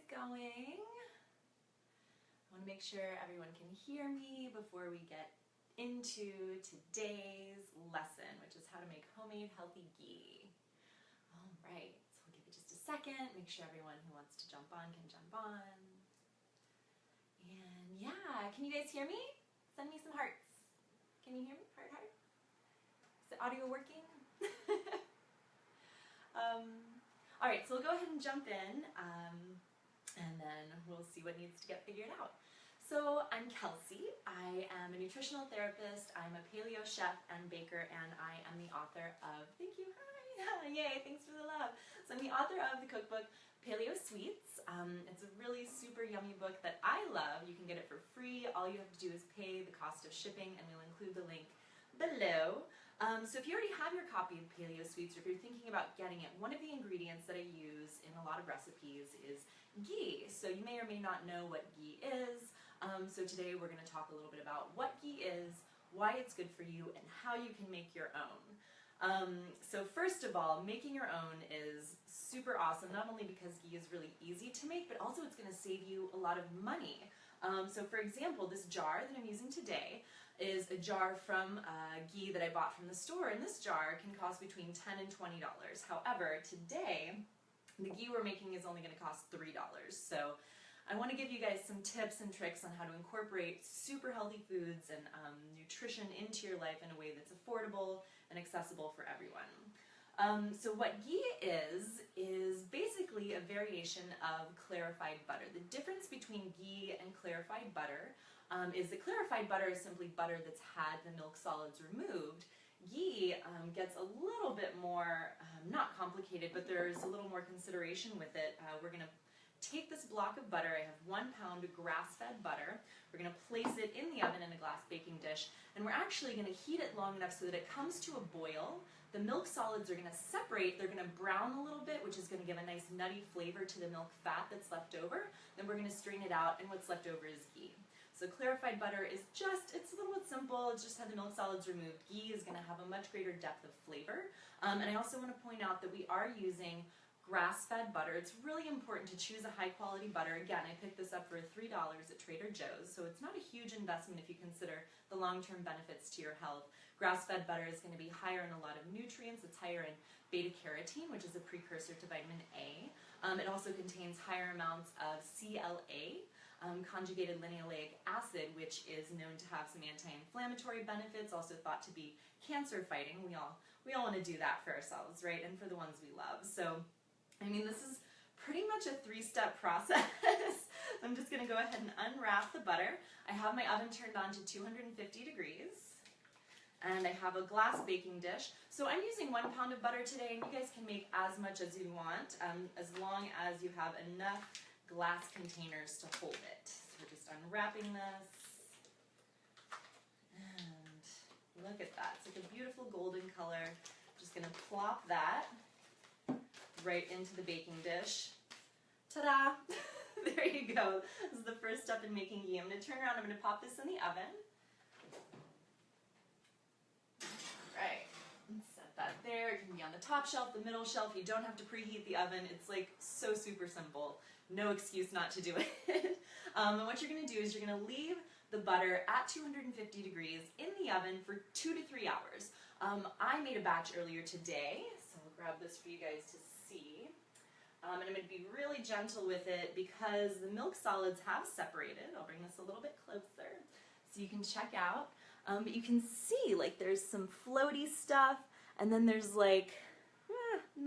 going? I want to make sure everyone can hear me before we get into today's lesson, which is how to make homemade healthy ghee. All right, so we'll give it just a second, make sure everyone who wants to jump on can jump on. And yeah, can you guys hear me? Send me some hearts. Can you hear me? Heart, heart. Is the audio working? All right, so we'll go ahead and jump in, and then we'll see what needs to get figured out. So I'm Kelsey. I am a nutritional therapist. I'm a paleo chef and baker, and I am the author of, thank you, hi, yay, thanks for the love. So I'm the author of the cookbook Paleo Sweets. It's a really super yummy book that I love. You can get it for free. All you have to do is pay the cost of shipping, and we'll include the link below. So if you already have your copy of Paleo Sweets, or if you're thinking about getting it, one of the ingredients that I use in a lot of recipes is ghee. So you may or may not know what ghee is. So today we're going to talk a little bit about what ghee is, why it's good for you, and how you can make your own. So first of all, making your own is super awesome, not only because ghee is really easy to make, but also it's going to save you a lot of money. So for example, this jar that I'm using today is a jar from ghee that I bought from the store, and this jar can cost between $10 and $20. However, today, the ghee we're making is only going to cost $3. So I want to give you guys some tips and tricks on how to incorporate super healthy foods and nutrition into your life in a way that's affordable and accessible for everyone. So what ghee is basically a variation of clarified butter. The difference between ghee and clarified butter is that clarified butter is simply butter that's had the milk solids removed. Ghee gets a little bit more, not complicated, but there's a little more consideration with it. We're going to take this block of butter. I have 1 pound of grass-fed butter. We're going to place it in the oven in a glass baking dish, and we're actually going to heat it long enough so that it comes to a boil. The milk solids are going to separate. They're going to brown a little bit, which is going to give a nice nutty flavor to the milk fat that's left over. Then we're going to strain it out, and what's left over is ghee. So clarified butter is just, it's a little bit simple. It's just had the milk solids removed. Ghee is going to have a much greater depth of flavor. And I also want to point out that we are using grass-fed butter. It's really important to choose a high-quality butter. Again, I picked this up for $3 at Trader Joe's, so it's not a huge investment if you consider the long-term benefits to your health. Grass-fed butter is going to be higher in a lot of nutrients. It's higher in beta-carotene, which is a precursor to vitamin A. It also contains higher amounts of CLA, conjugated linoleic acid, which is known to have some anti-inflammatory benefits, also thought to be cancer-fighting. We all want to do that for ourselves, right, and for the ones we love. So I mean, this is pretty much a 3-step process. I'm just going to go ahead and unwrap the butter. I have my oven turned on to 250 degrees, and I have a glass baking dish. So I'm using 1 pound of butter today, and you guys can make as much as you want, as long as you have enough glass containers to hold it. So we're just unwrapping this, and look at that. It's like a beautiful golden color. Just going to plop that right into the baking dish. Ta-da! There you go. This is the first step in making ghee. I'm going to turn around. I'm going to pop this in the oven. Right. Set that there. It can be on the top shelf, the middle shelf. You don't have to preheat the oven. It's like so super simple. No excuse not to do it. And what you're going to do is you're going to leave the butter at 250 degrees in the oven for 2 to 3 hours. I made a batch earlier today, so I'll grab this for you guys to see. And I'm going to be really gentle with it because the milk solids have separated. I'll bring this a little bit closer so you can check out. But you can see like there's some floaty stuff, and then there's like,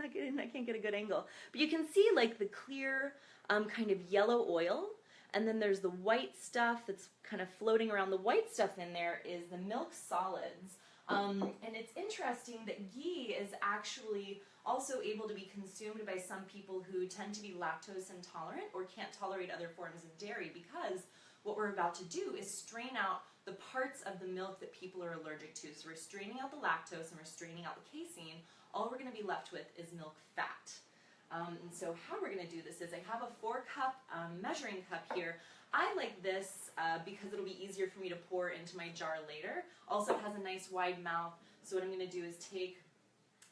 I can't get a good angle, but you can see like the clear kind of yellow oil, and then there's the white stuff that's kind of floating around. The white stuff in there is the milk solids. And it's interesting that ghee is actually also able to be consumed by some people who tend to be lactose intolerant or can't tolerate other forms of dairy, because what we're about to do is strain out the parts of the milk that people are allergic to. So we're straining out the lactose and we're straining out the casein. All we're going to be left with is milk fat. And so how we're going to do this is I have a 4-cup measuring cup here. I like this because it'll be easier for me to pour into my jar later. Also, it has a nice wide mouth, so what I'm going to do is take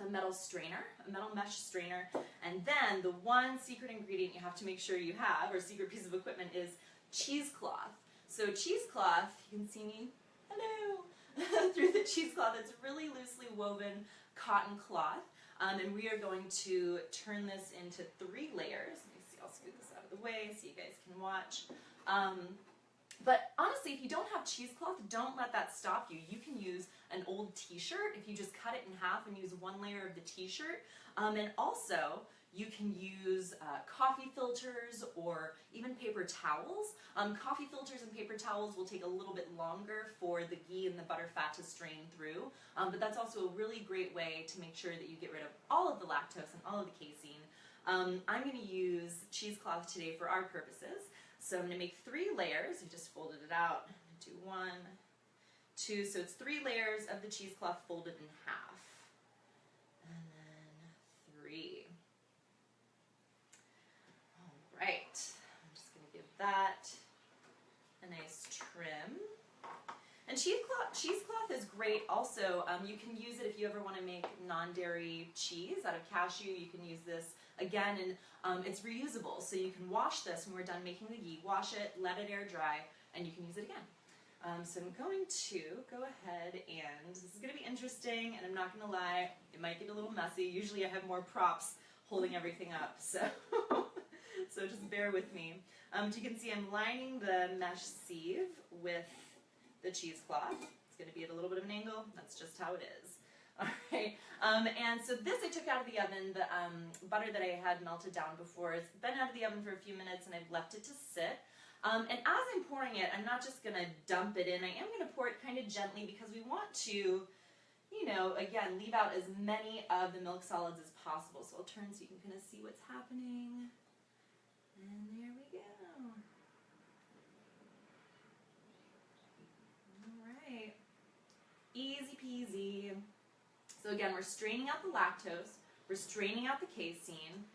a metal strainer, a metal mesh strainer, and then the one secret ingredient you have to make sure you have, or secret piece of equipment, is cheesecloth. So cheesecloth, you can see me, hello, through the cheesecloth. It's really loosely woven cotton cloth, and we are going to turn this into 3 layers. Let me see, I'll scoot this out of the way so you guys can watch. But honestly, if you don't have cheesecloth, don't let that stop you. You can use an old t-shirt if you just cut it in half and use 1 layer of the t-shirt. And also, you can use coffee filters or even paper towels. Coffee filters and paper towels will take a little bit longer for the ghee and the butter fat to strain through. But that's also a really great way to make sure that you get rid of all of the lactose and all of the casein. I'm going to use cheesecloth today for our purposes. So I'm going to make 3 layers. I just folded it out. I'm going to do 1, 2. So it's 3 layers of the cheesecloth folded in half. And then 3. All right. I'm just going to give that a nice trim. And cheesecloth is great also. You can use it if you ever want to make non-dairy cheese out of cashew. You can use this again, and it's reusable. So you can wash this when we're done making the ghee, wash it, let it air dry, and you can use it again. So I'm going to go ahead, and this is going to be interesting, and I'm not going to lie, it might get a little messy. Usually I have more props holding everything up, so so just bear with me. You can see I'm lining the mesh sieve with the cheesecloth. It's going to be at a little bit of an angle. That's just how it is. All right, and so this I took out of the oven. The butter that I had melted down before has been out of the oven for a few minutes, and I've left it to sit. And as I'm pouring it, I'm not just going to dump it in. I am going to pour it kind of gently because we want to, you know, again, leave out as many of the milk solids as possible. So I'll turn so you can kind of see what's happening. And there we go. Easy peasy. So again, we're straining out the lactose, we're straining out the casein.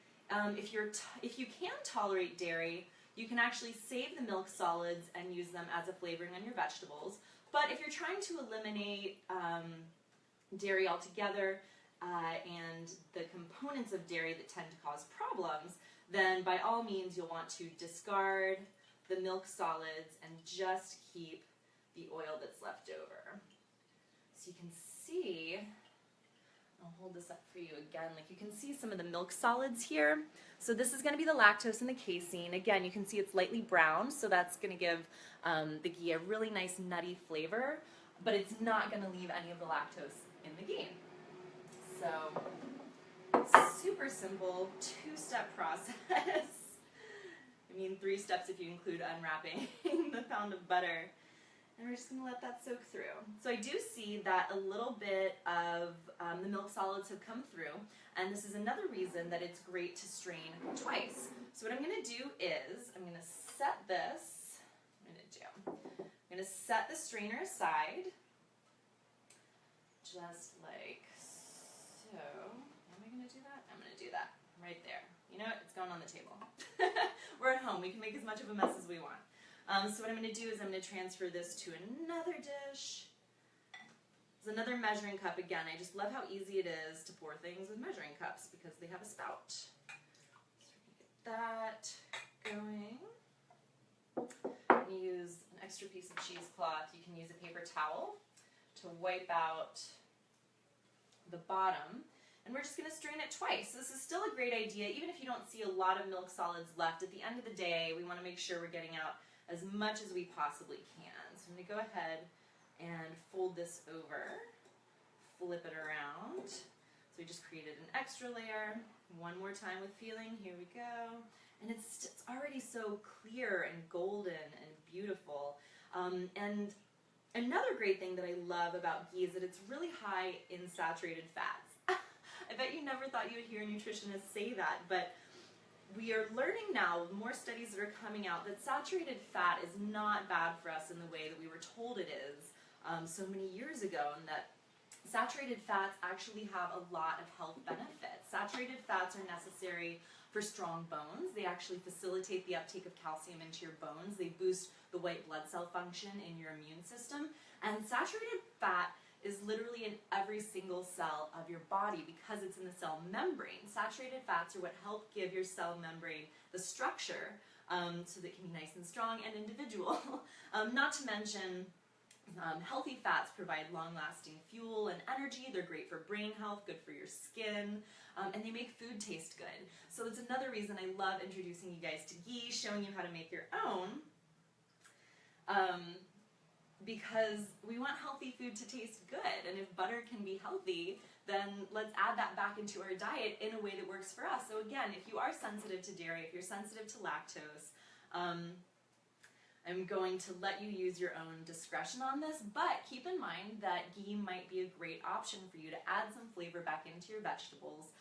If you can tolerate dairy, you can actually save the milk solids and use them as a flavoring on your vegetables. But if you're trying to eliminate dairy altogether and the components of dairy that tend to cause problems, then by all means you'll want to discard the milk solids and just keep the oil that's left over. So you can see, I'll hold this up for you again, like you can see some of the milk solids here. So this is going to be the lactose and the casein. Again, you can see it's lightly brown, so that's going to give the ghee a really nice nutty flavor, but it's not going to leave any of the lactose in the ghee. So it's super simple, 2-step process. I mean 3 steps if you include unwrapping the pound of butter. And we're just going to let that soak through. So I do see that a little bit of the milk solids have come through, and this is another reason that it's great to strain twice. So what I'm going to do is I'm going to set this, I'm going to set the strainer aside, just like so. Am I going to do that? I'm going to do that right there. You know what? It's going on the table. We're at home. We can make as much of a mess as we want. So what I'm going to do is I'm going to transfer this to another dish. There's another measuring cup again. I just love how easy it is to pour things with measuring cups because they have a spout. So we're going to get that going. I'm going to use an extra piece of cheesecloth. You can use a paper towel to wipe out the bottom. And we're just going to strain it twice. This is still a great idea, even if you don't see a lot of milk solids left. At the end of the day, we want to make sure we're getting out as much as we possibly can. So I'm going to go ahead and fold this over, flip it around. So we just created an extra layer. One more time with feeling. Here we go. And it's already so clear and golden and beautiful. And another great thing that I love about ghee is that it's really high in saturated fats. I bet you never thought you would hear nutritionists say that, but we are learning now, more studies that are coming out, that saturated fat is not bad for us in the way that we were told it is so many years ago, and that saturated fats actually have a lot of health benefits. Saturated fats are necessary for strong bones. They actually facilitate the uptake of calcium into your bones. They boost the white blood cell function in your immune system. And saturated fat is literally in every single cell of your body because it's in the cell membrane. Saturated fats are what help give your cell membrane the structure so that it can be nice and strong and individual. Not to mention, healthy fats provide long-lasting fuel and energy. They're great for brain health, good for your skin, and they make food taste good. So that's another reason I love introducing you guys to ghee, showing you how to make your own, because we want healthy food to taste good, and if butter can be healthy, then let's add that back into our diet in a way that works for us. So again, if you are sensitive to dairy, if you're sensitive to lactose, I'm going to let you use your own discretion on this, but keep in mind that ghee might be a great option for you to add some flavor back into your vegetables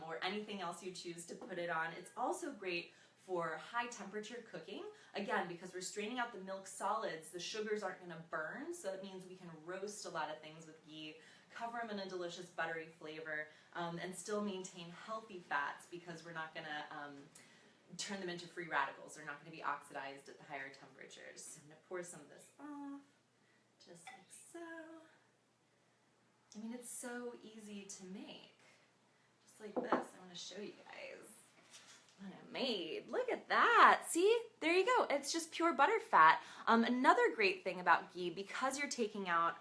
or anything else you choose to put it on. It's also great for high temperature cooking. Again, because we're straining out the milk solids, the sugars aren't going to burn, so it means we can roast a lot of things with ghee, cover them in a delicious buttery flavor, and still maintain healthy fats because we're not going to turn them into free radicals. They're not going to be oxidized at the higher temperatures. I'm going to pour some of this off, just like so. I mean, it's so easy to make. Just like this. I want to show you guys what I made. Look at that. See? There you go. It's just pure butter fat. Another great thing about ghee, because you're taking out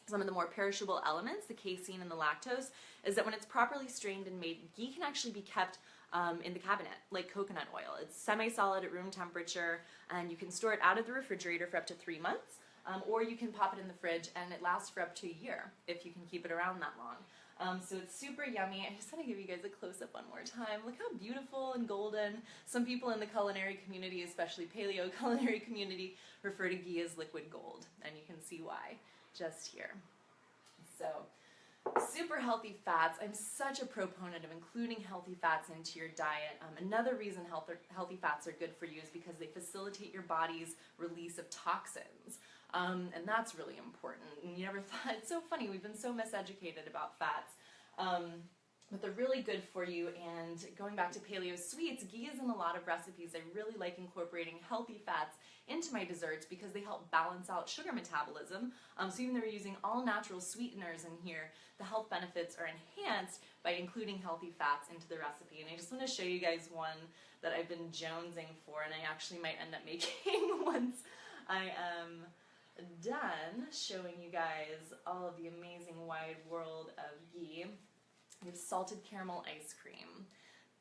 some of the more perishable elements, the casein and the lactose, is that when it's properly strained and made, ghee can actually be kept in the cabinet, like coconut oil. It's semi-solid at room temperature, and you can store it out of the refrigerator for up to 3 months, or you can pop it in the fridge and it lasts for up to a year if you can keep it around that long. So it's super yummy. I just want to give you guys a close-up one more time. Look how beautiful and golden. Some people in the culinary community, especially paleo culinary community, refer to ghee as liquid gold, and you can see why just here. So super healthy fats. I'm such a proponent of including healthy fats into your diet. Another reason healthy fats are good for you is because they facilitate your body's release of toxins. And that's really important. And you never thought, it's so funny, we've been so miseducated about fats. But they're really good for you. And going back to paleo sweets, ghee is in a lot of recipes. I really like incorporating healthy fats into my desserts because they help balance out sugar metabolism. So even though we're using all natural sweeteners in here, the health benefits are enhanced by including healthy fats into the recipe. And I just want to show you guys one that I've been jonesing for, and I actually might end up making once I am done showing you guys all of the amazing wide world of ghee. We have salted caramel ice cream.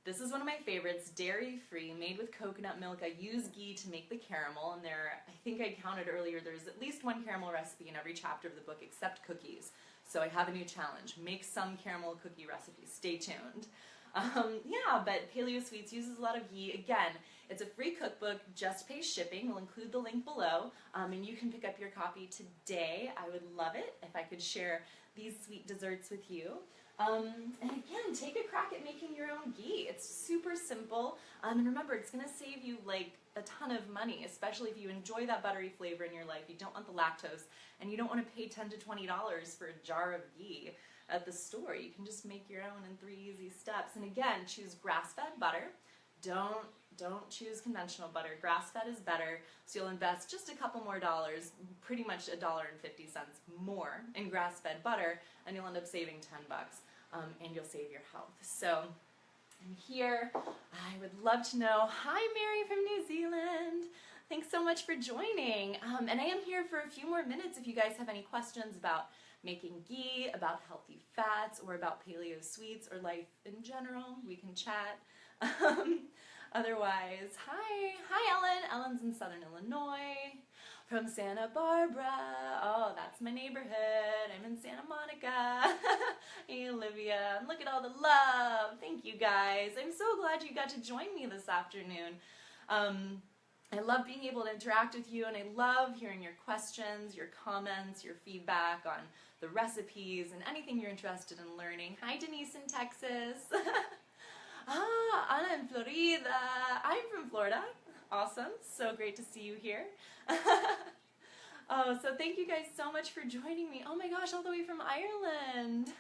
This is one of my favorites, dairy-free, made with coconut milk. I use ghee to make the caramel, and I think I counted earlier, there's at least one caramel recipe in every chapter of the book except cookies. So I have a new challenge. Make some caramel cookie recipes. Stay tuned. Yeah, but Paleo Sweets uses a lot of ghee. Again, it's a free cookbook, just pay shipping. We'll include the link below, and you can pick up your copy today. I would love it if I could share these sweet desserts with you. And again, take a crack at making your own ghee. It's super simple, and remember, it's going to save you like a ton of money, especially if you enjoy that buttery flavor in your life. You don't want the lactose, and you don't want to pay $10 to $20 for a jar of ghee at the store. You can just make your own in 3 easy steps. And again, choose grass-fed butter. Don't choose conventional butter. Grass-fed is better, so you'll invest just a couple more dollars, pretty much $1.50 more in grass-fed butter, and you'll end up saving 10 bucks. And you'll save your health. So I'm here. I would love to know. Hi, Mary from New Zealand. Thanks so much for joining. And I am here for a few more minutes if you guys have any questions about making ghee, about healthy fats, or about paleo sweets, or life in general. We can chat. Otherwise, hi Ellen. Ellen's in Southern Illinois. From Santa Barbara. Oh, that's my neighborhood. I'm in Santa Monica. Hey, Olivia. And look at all the love. Thank you, guys. I'm so glad you got to join me this afternoon. I love being able to interact with you, and I love hearing your questions, your comments, your feedback on the recipes, and anything you're interested in learning. Hi, Denise in Texas. Anna in Florida. I'm from Florida. Awesome. So great to see you here. Oh, so thank you guys so much for joining me. Oh my gosh, all the way from Ireland.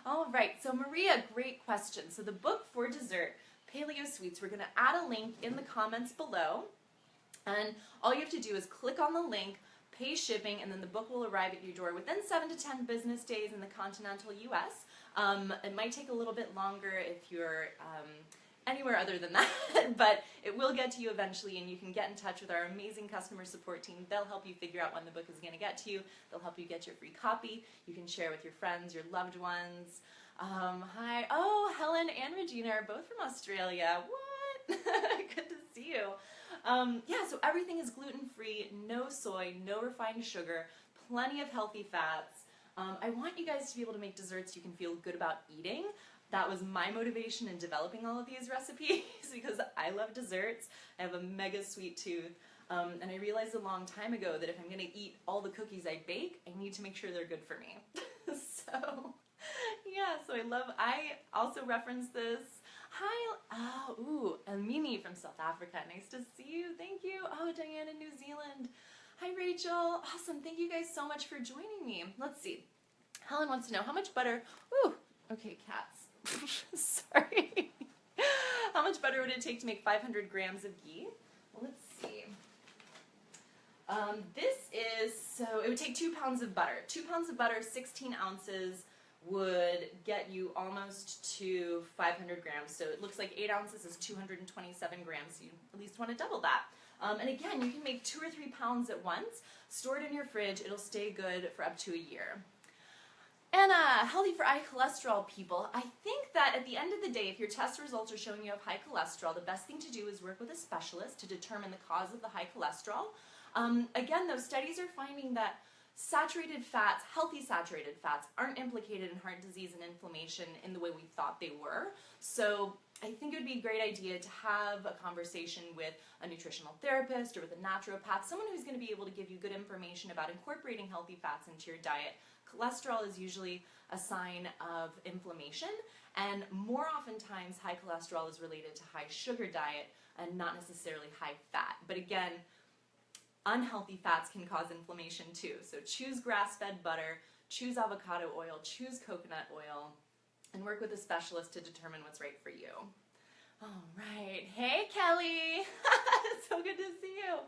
All right, so Maria, great question. So the book for dessert, Paleo Sweets, we're going to add a link in the comments below. And all you have to do is click on the link, pay shipping, and then the book will arrive at your door within 7 to 10 business days in the continental US. It might take a little bit longer if you're anywhere other than that, but it will get to you eventually, and you can get in touch with our amazing customer support team. They'll help you figure out when the book is going to get to you. They'll help you get your free copy. You can share with your friends, your loved ones. Hi. Oh, Helen and Regina are both from Australia. What? Good to see you. Yeah, so everything is gluten-free, no soy, no refined sugar, plenty of healthy fats. I want you guys to be able to make desserts you can feel good about eating. That was my motivation in developing all of these recipes because I love desserts. I have a mega sweet tooth. And I realized a long time ago that if I'm going to eat all the cookies I bake, I need to make sure they're good for me. So, yeah, so I also reference this. Hi, and Mimi from South Africa. Nice to see you. Thank you. Oh, Diane in New Zealand. Hi, Rachel. Awesome. Thank you guys so much for joining me. Let's see. Helen wants to know how much butter. Ooh, okay, cats. Sorry. How much butter would it take to make 500 grams of ghee? Well, let's see. So it would take 2 pounds of butter. 2 pounds of butter, 16 ounces, would get you almost to 500 grams. So it looks like 8 ounces is 227 grams. So you at least want to double that. And again, you can make 2 or 3 pounds at once. Store it in your fridge. It'll stay good for up to a year. And healthy for high cholesterol people, I think that at the end of the day, if your test results are showing you have high cholesterol, the best thing to do is work with a specialist to determine the cause of the high cholesterol. Again, those studies are finding that saturated fats, healthy saturated fats, aren't implicated in heart disease and inflammation in the way we thought they were. So I think it would be a great idea to have a conversation with a nutritional therapist or with a naturopath, someone who's going to be able to give you good information about incorporating healthy fats into your diet. Cholesterol is usually a sign of inflammation, and more oftentimes high cholesterol is related to high sugar diet and not necessarily high fat. But again, unhealthy fats can cause inflammation too. So choose grass-fed butter, choose avocado oil, choose coconut oil, and work with a specialist to determine what's right for you. All right. Hey, Kelly. So good to see you.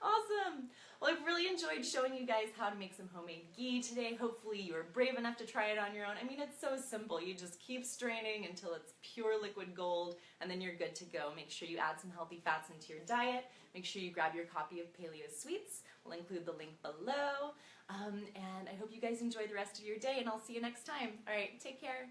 Awesome. Well, I've really enjoyed showing you guys how to make some homemade ghee today. Hopefully you were brave enough to try it on your own. I mean, it's so simple. You just keep straining until it's pure liquid gold, and then you're good to go. Make sure you add some healthy fats into your diet. Make sure you grab your copy of Paleo Sweets. We'll include the link below. And I hope you guys enjoy the rest of your day, and I'll see you next time. All right, take care.